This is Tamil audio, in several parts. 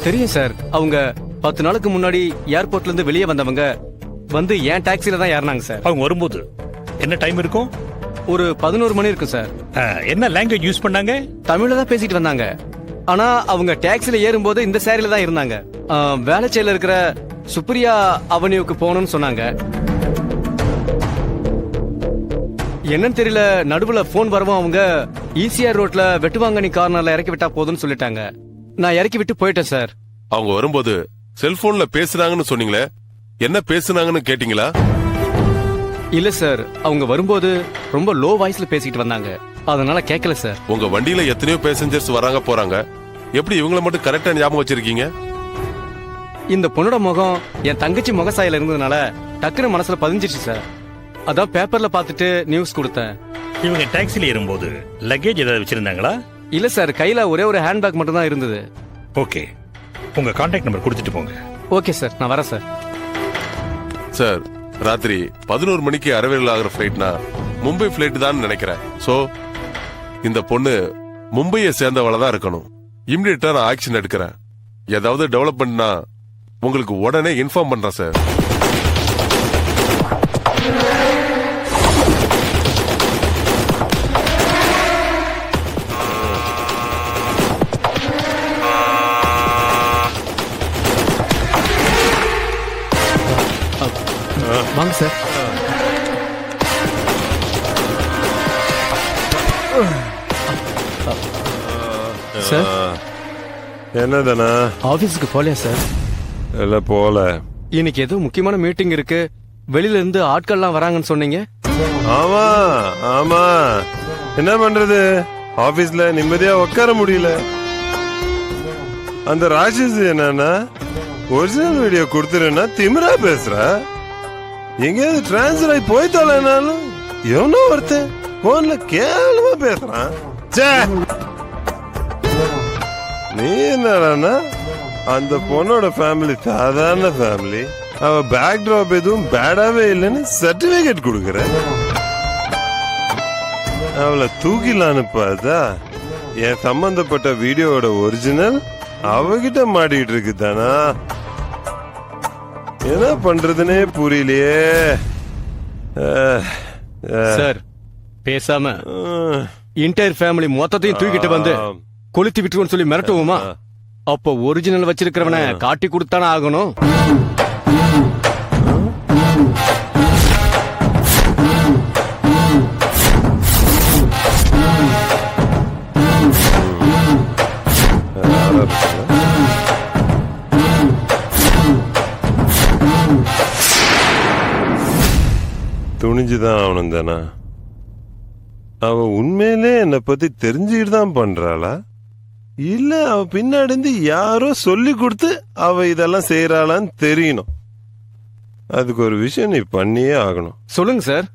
தெரியும் சார். அவங்க 10 நாளுக்கு முன்னாடி ஏர்போர்ட்ல இருந்து வெளியே வந்தவங்க வந்து ஏன் டாக்ஸில தான் ஏறினாங்க சார். அவங்க வரும்போது என்ன டைம் இருக்கும்? ஒரு 11 மணி இருக்கும் சார். என்ன லாங்குவேஜ் யூஸ் பண்ணாங்க? தமிழ்ல தான் பேசிட்டு வந்தாங்க. ஆனா அவங்க டாக்ஸில ஏறும்போது இந்த சாரில தான் இருந்தாங்க. வேளச்சேரியில இருக்கிற சுப்ரியா அவென்யூக்கு போகணும்னு சொன்னாங்க. என்னன்னு தெரியல, நடுவுல போன் வரவும் அவங்க ஈசிஆர் ரோட்ல வெட்டுவாங்கனி கார்னர்ல இறக்கி விட்டா போதும்னு சொல்லிட்டாங்க. நான் இறக்கி விட்டு போயிட்டேன் சார். அவங்க வரும்போது செல்போன்ல பேசுனாங்கன்னு சொன்னீங்களே, என்ன பேசுனாங்கன்னு கேட்டீங்களா? இல்ல சார், அவங்க வரும்போது ரொம்ப லோ வாய்ஸ்ல பேசிட்டு வந்தாங்க, அதனால கேட்கல சார். உங்க வண்டியில எத்தனையோ பேசஞ்சர்ஸ் வராங்க போறாங்க, எப்படி இவங்கள மட்டும் கரெக்டா ஞாபகம் வச்சிருக்கீங்க? இந்த பொண்ணோட முகம் என் தங்கச்சி முகசாயில இருந்ததுனால டக்குனு மனசுல பதிஞ்சிருச்சு சார். அதான் பேப்பர்ல பாத்துட்டு நியூஸ் கொடுத்தேன். இவங்க டாக்ஸில ஏறும்போது லக்கேஜ் ஏதாவது வச்சிருந்தாங்களா? இல்ல சார், கையில ஒரே ஒரு ஹேண்ட்பேக் மட்டும் தான் இருந்தது. ஓகே, உங்க கான்டாக்ட் நம்பர் கொடுத்துட்டு போங்க. ஓகே சார், நான் வரேன் சார். சார், ராத்திரி 11 மணிக்கு அரைவேல் ஆகிற ஃபிளைட்னா மும்பை ஃபிளைட் தான் நினைக்கிறேன். சோ இந்த பொண்ணு மும்பையை சேர்ந்தவள தான் இருக்கணும். இமிடியேட்டா நான் ஆக்ஷன் எடுக்கிறேன். ஏதாவது டெவலப்மெண்ட்னா உங்களுக்கு உடனே இன்ஃபார்ம் பண்றேன் சார். வாங்க சார். சார், என்னதானா? ஆபீஸ்க்கு போலையா சார்? இல்ல போல. இன்னைக்கு ஏதோ முக்கியமான மீட்டிங் இருக்கு, வெளியில இருந்து ஆட்கள்லாம் வராங்கன்னு சொன்னீங்க. ஆமா ஆமா, என்ன பண்றது, ஆபீஸ்ல நிம்மதியா உட்கார முடியல. அந்த ராட்சஸ் என்னன்னா ஒரிஜினல் வீடியோ கொடுத்துருன்னா திமிரா பேசுற. எங்கேயாவது டிரான்ஸ்ஃபர் ஆகி போய்த்தாலும் எவனோ ஒருத்தன் போன்ல கேவலமா பேசுறான். நீ என்னடா அந்த பொண்ணோட ஃபேமிலி சாதாரண ஃபேமிலி, அவ பேக் டிராப் எதுவும் பேடாவே இல்லைன்னு சர்டிபிகேட் கொடுக்கற. அவளை தூக்கிலான்னு பார்த்தா என் சம்பந்தப்பட்ட வீடியோட ஒரிஜினல் அவகிட்ட மாட்டிட்டு இருக்கு தானா. என்ன பண்றதுனே புரியலையே சார். பேசாம இன்டர் ஃபேமிலி மொத்தத்தையும் தூக்கிட்டு வந்து கொளுத்தி விட்டுருவோன்னு சொல்லி மிரட்டுவோமா? அப்போ ஒரிஜினல் வச்சிருக்கிறவனை காட்டி கொடுத்தானே ஆகணும். துணிஞ்சுதான் ஆகணும் தானா? அவ உண்மையிலே என்னை பத்தி தெரிஞ்சுக்கிட்டு தான் பண்றாளா, இல்ல அவ பின்னாடி இருந்து யாரோ சொல்லி கொடுத்து அவ இதெல்லாம் செய்யறாளான்னு தெரியணும். அதுக்கு ஒரு விஷயம் நீ பண்ணியே ஆகணும். சொல்லுங்க sir.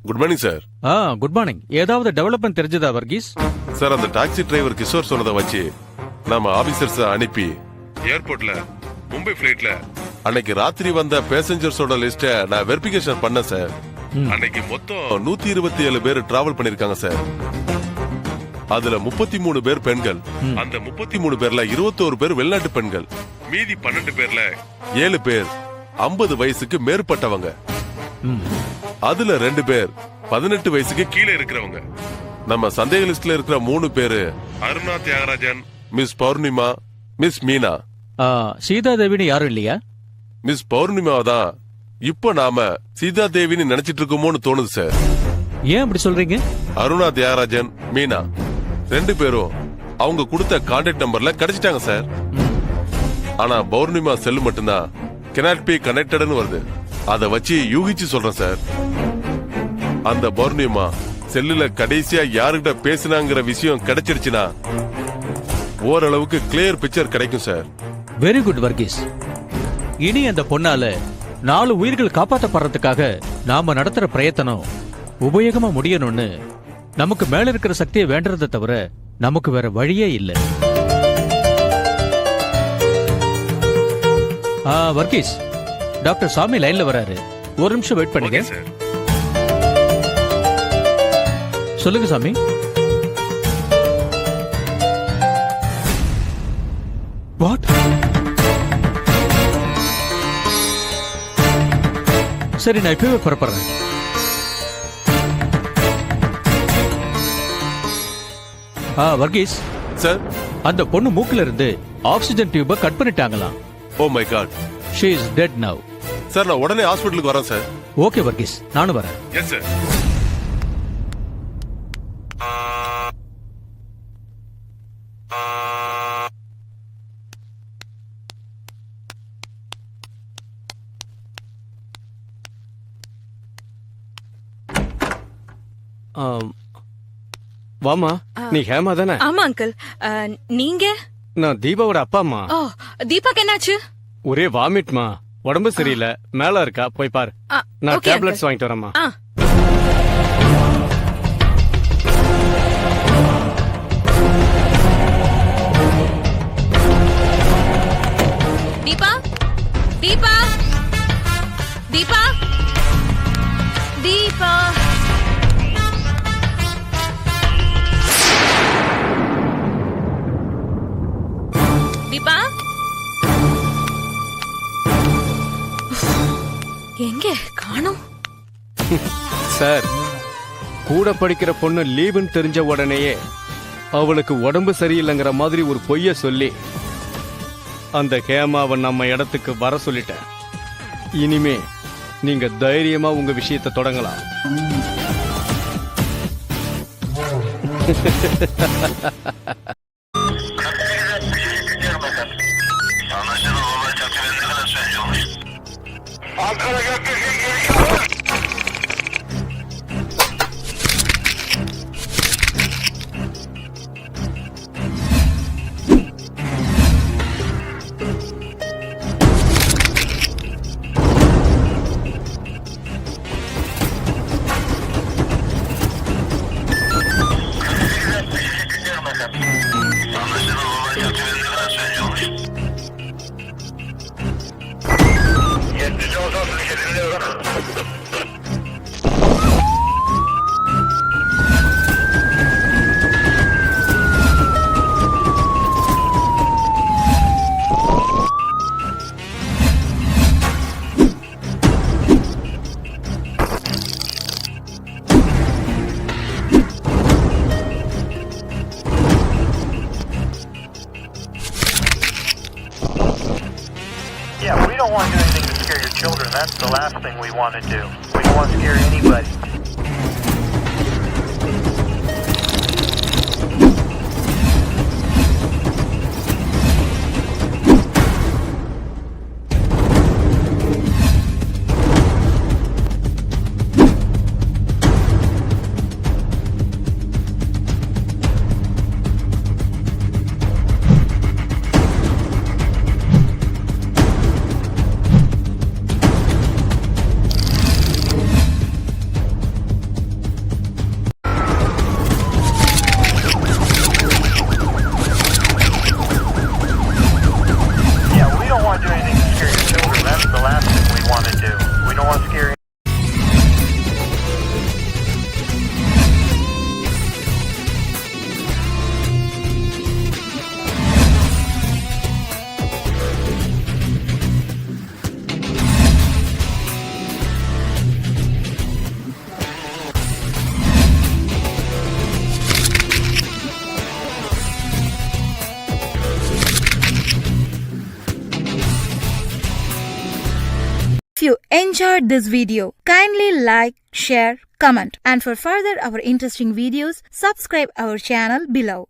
Good morning sir. Good morning. ஏதாவது டெவலப்மெண்ட் தெரிஞ்சதா வர்கீஸ்? சார், அந்த டாக்ஸி டிரைவர் கிஷோர் சொன்னதை வச்சு நாம ஆபீசர்ஸ் அனுப்பி ஏர்போர்ட்ல மும்பை பிளைட்ல அன்னைக்கு ராத்திரி வந்த பேசஞ்சர்ஸோட லிஸ்ட நான் வெரிஃபிகேஷன் பண்ணேன் சார். அன்னைக்கு மொத்தம் 127 பேர் டிராவல் பண்ணிருக்காங்க சார். அதுல 33 பேர் பெண்கள். அந்த 33 பேர்ல 21 பேர் வெளிநாட்டு பெண்கள். மீதி 12 பேர்ல 7 பேர் 50 வயசுக்கு மேற்பட்டவங்க. அதுல 2 பேர் 18 வயசுக்கு கீழே இருக்கிறவங்க. நம்ம சந்தேக லிஸ்ட்ல இருக்கிற 3 பேரு அருணா தியாகராஜன், மிஸ் பௌர்ணிமா, மிஸ் மீனா. சீதா தேவின்னு யாரும் இல்லையா? மிஸ் பௌர்ணிமாவை தான் இப்ப நாம சீதா தேவின்னு நினைச்சிட்டு இருக்கோமோன்னு தோணுது சார். ஏன் அப்படி சொல்றீங்க? அருணா தியாகராஜன், மீனா 2 பேரும் அவங்க கொடுத்த கான்டாக்ட் நம்பர்ல கிடைச்சிட்டாங்க சார். ஆனா பௌர்ணிமா செல்லு மட்டும்தான் cannot be connectedனு வருது. அத வச்சு யூகிச்சு சொல்றேன் சார். அந்த பௌர்ணிமா செல்லுல கடைசியா யாருகிட்ட பேசினாங்கிற விஷயம் கிடைச்சிருச்சுன்னா ஓரளவுக்கு கிளியர் பிக்சர் கிடைக்கும் சார். Very good Varghese. இனி அந்த பொண்ணால 4 உயிர்கள் காப்பாற்றப்படுறதுக்காக நாம நடத்துற பிரயத்தனம் உபயோகமா முடியணும்னு நமக்கு மேல இருக்கிற சக்தியை வேண்டறதை தவிர நமக்கு வேற வழியே இல்ல. வர்கீஸ், டாக்டர் சாமி லைன்ல வராரு. ஒரு நிமிஷம் வெயிட் பண்ணுங்க. சொல்லுங்க சாமி. வாட்? சரி, நான் இப்பவே புறப்படுறேன். வர்கீஸ் சார், அந்த பொண்ணு மூக்குல இருந்து ஆக்சிஜன் டியூப கட் பண்ணிட்டாங்களாம். Oh my god. She is dead now. Sir, நான் உடனே ஹாஸ்பிட்டலுக்கு வரேன் சார். ஓகே வர்கீஸ், நானும் வரேன். Yes sir. வாமா, நீ ஹேமா தானே? ஆமா அங்கிள். நீங்க? நான் தீபாவோட அப்பா அம்மா. ஓ, தீபாக்கு என்னாச்சு? ஒரே வாமிட்மா, உடம்பு சரியில்லை, மேல இருக்கா, போய் பாரு. நான் okay, டேப்லெட்ஸ் uncle. வாங்கிட்டு வரேம்மா. தீபா, தீபா, தீபா, தீபா. தீபா, எங்க காணோம்? சார், கூட படிக்கிற பொண்ணு லீவுன்னு தெரிஞ்ச உடனேயே அவளுக்கு உடம்பு சரியில்லைங்கிற மாதிரி ஒரு பொய்ய சொல்லி அந்த ஹேமாவை நம்ம இடத்துக்கு வர சொல்லிட்டேன். இனிமே நீங்க தைரியமா உங்க விஷயத்தை தொடங்கலாம். Yeah, we don't want to do anything to scare your children. That's the last thing we want to do. We don't want to scare anybody. enjoyed this video. Kindly like, share, comment, and for further our interesting videos, subscribe our channel below.